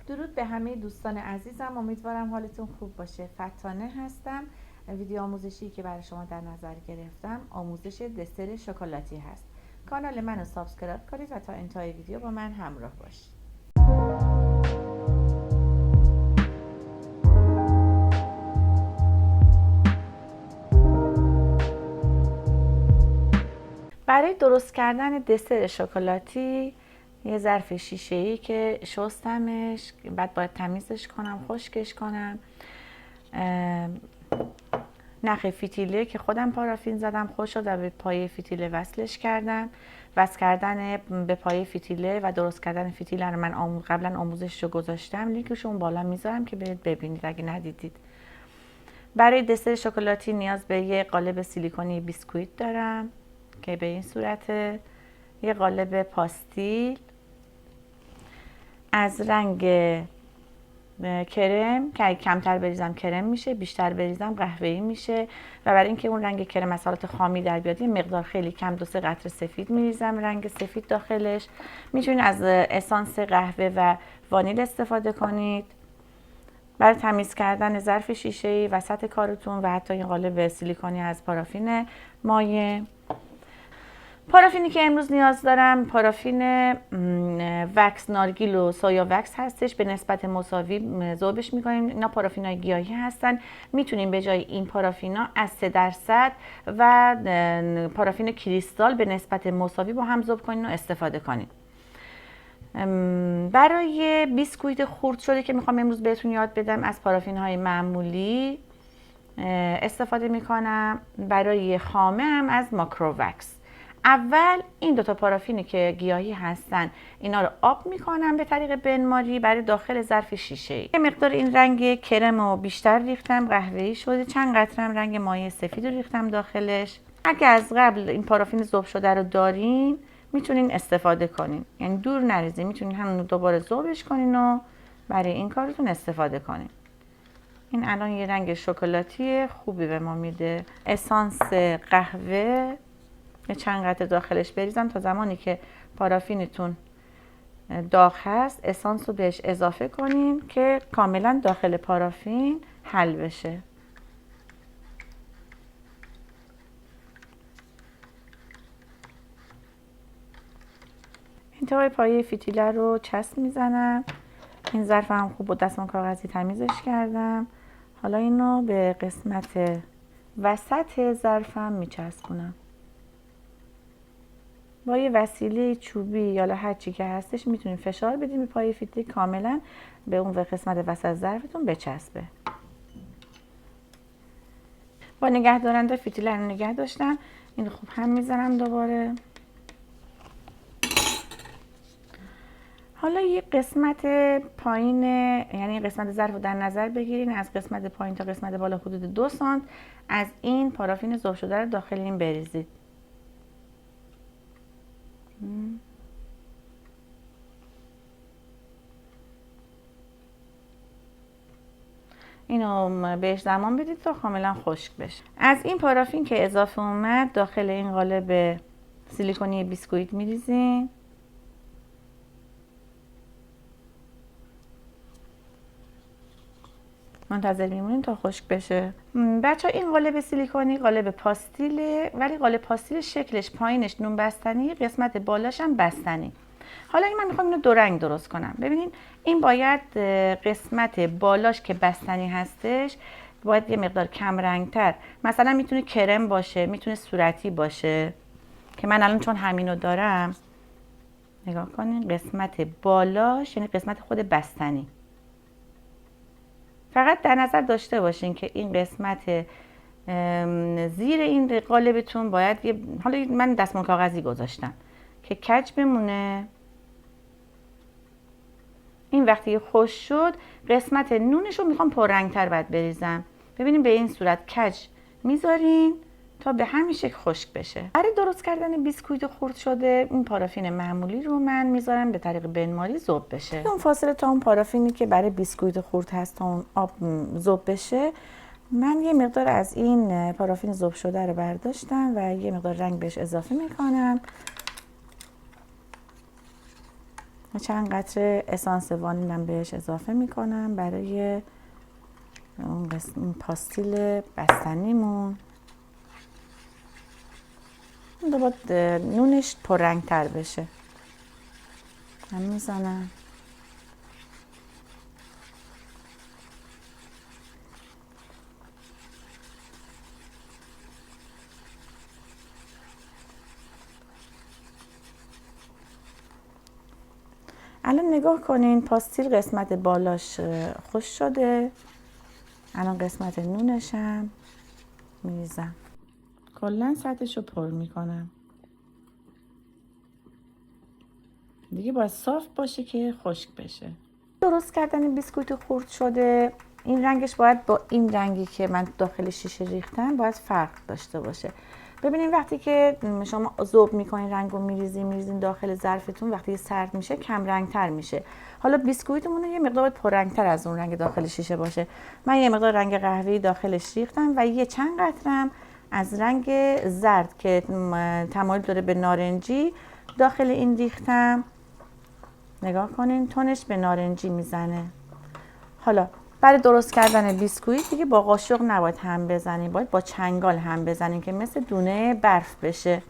درود به همه دوستان عزیزم، امیدوارم حالتون خوب باشه. فتانه هستم. ویدیو آموزشی که برای شما در نظر گرفتم آموزش دسر شکلاتی هست. کانال منو سابسکرایب کنید و تا انتهای ویدیو با من همراه باشید. برای درست کردن دسر شکلاتی یه ظرف شیشه‌ای که شستمش، بعد باید تمیزش کنم، خشکش کنم. نخ فتیله که خودم پارافین زدم خوش شد و به پایه فتیله وصلش کردم. وصل کردن به پایه فتیله و درست کردن فتیله رو من قبلا آموزش رو گذاشتم، لینکش اون بالا میذارم که برید ببینید اگه ندیدید. برای دسر شکلاتی نیاز به یه قالب سیلیکونی بیسکویت دارم که به این صورته، یه قالب پاستیل از رنگ کرم که کمتر بریزم کرم میشه، بیشتر بریزم قهوه‌ای میشه. و برای اینکه اون رنگ کرم از حالت خامی در بیاد یه مقدار خیلی کم 2-3 قطره سفید میریزم، رنگ سفید داخلش. میتونید از اسانس قهوه و وانیل استفاده کنید. برای تمیز کردن ظرف شیشه‌ای وسط کارتون و حتی این قالب سیلیکونی از پارافین مایع. پارافینی که امروز نیاز دارم پارافین وکس نارگیل و سویا وکس هستش، به نسبت مساوی ذوبش میکنیم. اینا پارافینای گیاهی هستن. میتونیم به جای این پارافینا از 3% و پارافین کریستال به نسبت مساوی با هم ذوب کنین و استفاده کنین. برای بیسکویت خرد شده که میخوام امروز بهتون یاد بدم از پارافین های معمولی استفاده میکنم. برای خامه هم از ماکرو وکس. اول این دوتا پارافینی که گیاهی هستن اینا رو آب میکنم به طریق بنماری برای داخل ظرف شیشه ای. یه مقدار این رنگ کرم رو بیشتر ریختم، قهوه‌ای شده. چند قطره هم رنگ مایع سفید رو ریختم داخلش. اگه از قبل این پارافین ذوب شده رو دارین میتونین استفاده کنین، یعنی دور نریزین، میتونین همون دوباره ذوبش کنین و برای این کارتون استفاده کنین. این الان یه رنگ شکلاتی خوبی به ما میده. اسانس قهوه یه چند قطره داخلش بریزم تا زمانی که پارافینتون داغ هست اسانس رو بهش اضافه کنین که کاملا داخل پارافین حل بشه. انتهای پایه فتیله رو چسب میزنم. این ظرف هم خوب با دستمال کاغذی تمیزش کردم. حالا اینو به قسمت وسط ظرفم میچسبونم. با یه وسیله چوبی یا هر چی که هستش میتونید فشار بدید به پایه فتیله کاملا به اون قسمت وسط ظرفتون بچسبه. با نگه دارنده فتیله رو نگه داشتم. این خوب هم میزنم دوباره. حالا یه قسمت پایین، یعنی قسمت ظرف رو در نظر بگیرین، از قسمت پایین تا قسمت بالا حدود 2 سانت از این پارافین ذوب شده رو داخل این بریزید. اینو بهش زمان بدید تا کاملا خشک بشه. از این پارافین که اضافه اومد داخل این قالب سیلیکونی بیسکویت میریزیم. منتظر میمونیم تا خشک بشه. بچه ها این قالب سیلیکونی قالب پاستیله، ولی قالب پاستیل شکلش پایینش نون بستنی، قسمت بالاش هم بستنی. حالا من میخوام اینو دو رنگ درست کنم. ببینین این باید قسمت بالاش که بستنی هستش باید یه مقدار کم رنگ تر، مثلا میتونه کرم باشه، میتونه صورتی باشه، که من الان چون همینو دارم نگاه کنین قسمت بالاش یعنی قسمت خود بستنی. فقط در نظر داشته باشین که این قسمت زیر این قالبتون باید حالا من دستمال کاغذی گذاشتم که کج بمونه. این وقتی خوش شد قسمت نونش رو میخوام پررنگ‌تر بعد بریزم. ببینیم به این صورت کج میذارین تا به همین شکل خشک بشه. برای درست کردن بیسکویت خرد شده این پارافین معمولی رو من میذارم به طریق بنماری ذوب بشه. اون فاصله تا اون پارافینی که برای بیسکویت خرد هست تا اون آب ذوب بشه من یه مقدار از این پارافین ذوب شده رو برداشتم و یه مقدار رنگ بهش اضافه میکنم. چند قطره اسانس وانیلم بهش اضافه میکنم برای اون پاستیل بستنیمون. دوباره نونش پررنگ تر بشه. من میزنم. الان نگاه کنین پاستیل قسمت بالاش خوش شده. الان قسمت نونشم میریزم. کلا سطحشو پر میکنم. دیگه باید صاف باشه که خشک بشه. درست کردن بیسکویت خرد شده. این رنگش باید با این رنگی که من داخل شیشه ریختم باید فرق داشته باشه. ببینید وقتی که شما ذوب میکنین رنگو میریزین داخل ظرفتون، وقتی سرد میشه کم رنگ تر میشه. حالا بیسکویتمون یه مقدار پررنگ تر از اون رنگ داخل شیشه باشه. من یه مقدار رنگ قهوه‌ای داخلش ریختم و یه چند قطرم از رنگ زرد که تمایل داره به نارنجی داخل این ریختم. نگاه کنین تونش به نارنجی میزنه. حالا برای درست کردن بیسکویت دیگه با قاشق نباید هم بزنین، باید با چنگال هم بزنین که مثل دونه برف بشه.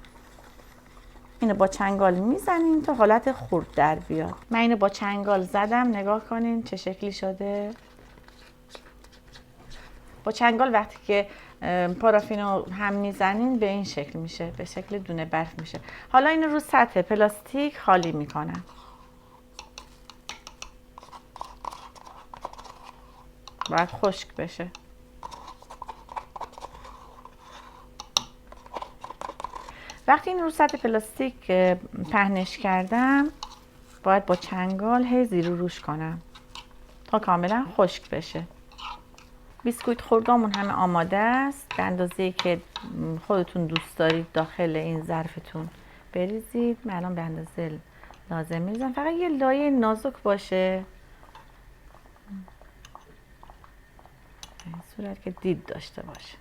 اینو با چنگال میزنین تا حالت خرد در بیاد. من اینو با چنگال زدم، نگاه کنین چه شکلی شده. با چنگال وقتی که پارافین رو هم میزنین به این شکل میشه، به شکل دونه برف میشه. حالا اینو رو سطح پلاستیک خالی میکنم. باید خشک بشه. وقتی این رو سطح پلاستیک پهنش کردم باید با چنگال هی زیر و روش کنم تا کاملا خشک بشه. بیسکویت خوردامون همه آماده است. به اندازه‌ای که خودتون دوست دارید داخل این ظرفتون بریزید. من الان به اندازه لازم میریزم، فقط یه لایه نازک باشه به این صورت که دید داشته باشه.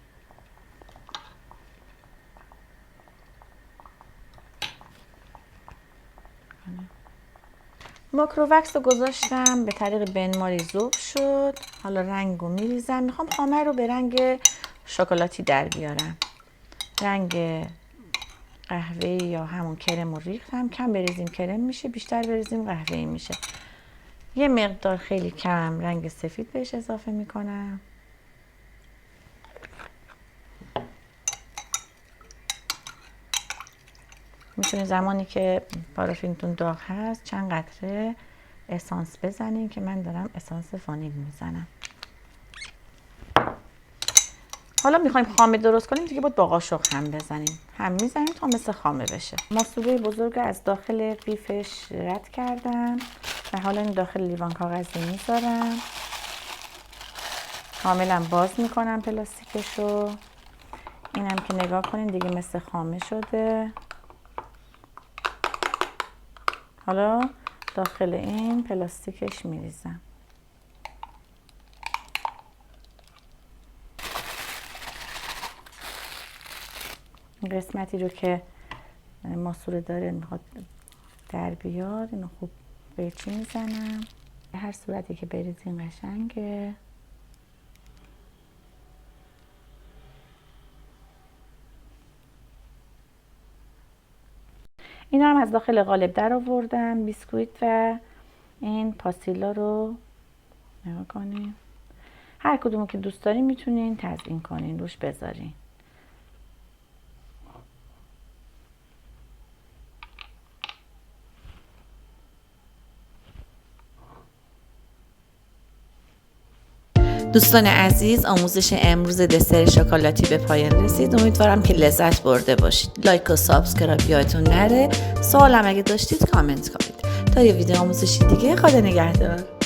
ماکرووکس رو گذاشتم به طریق بنماری ذوب شد. حالا رنگ رو میریزم. میخوام خامه رو به رنگ شکلاتی در بیارم. رنگ قهوه‌ای یا همون کرم رو ریختم. کم بریزیم کرم میشه، بیشتر بریزیم قهوه‌ای میشه. یه مقدار خیلی کم رنگ سفید بهش اضافه میکنم. میتونه زمانی که پارافینتون داغ هست چند قطره اسانس بزنین که من دارم اسانس وانیل میزنم. حالا میخوایم خامه درست کنیم دیگه باید با قاشق هم بزنیم. هم میزنیم تا مثل خامه بشه. ماسوره بزرگ از داخل قیفش رد کردم و حالا این داخل لیوان کاغذی میذارم. کاملا باز میکنم پلاستیکشو. اینم که نگاه کنین دیگه مثل خامه شده. حالا داخل این پلاستیکش میریزم. قسمتی رو که ماسوره داره میخواد در بیاد اینو خوب قیچی میزنم. هر صورتی که بریزین قشنگه. اینا هم از داخل قالب در آوردم. بیسکویت و این پاستیلا رو نگاه کنین. هر کدومو که دوست دارین میتونین تزیین کنین، روش بذارین. دوستان عزیز، آموزش امروز دسر شکلاتی به پایان رسید. امیدوارم که لذت برده باشید. لایک و سابسکرایب یادتون نره. سوالم اگه داشتید کامنت کنید. تا یه ویدیو آموزشی دیگه، خدا نگهدار.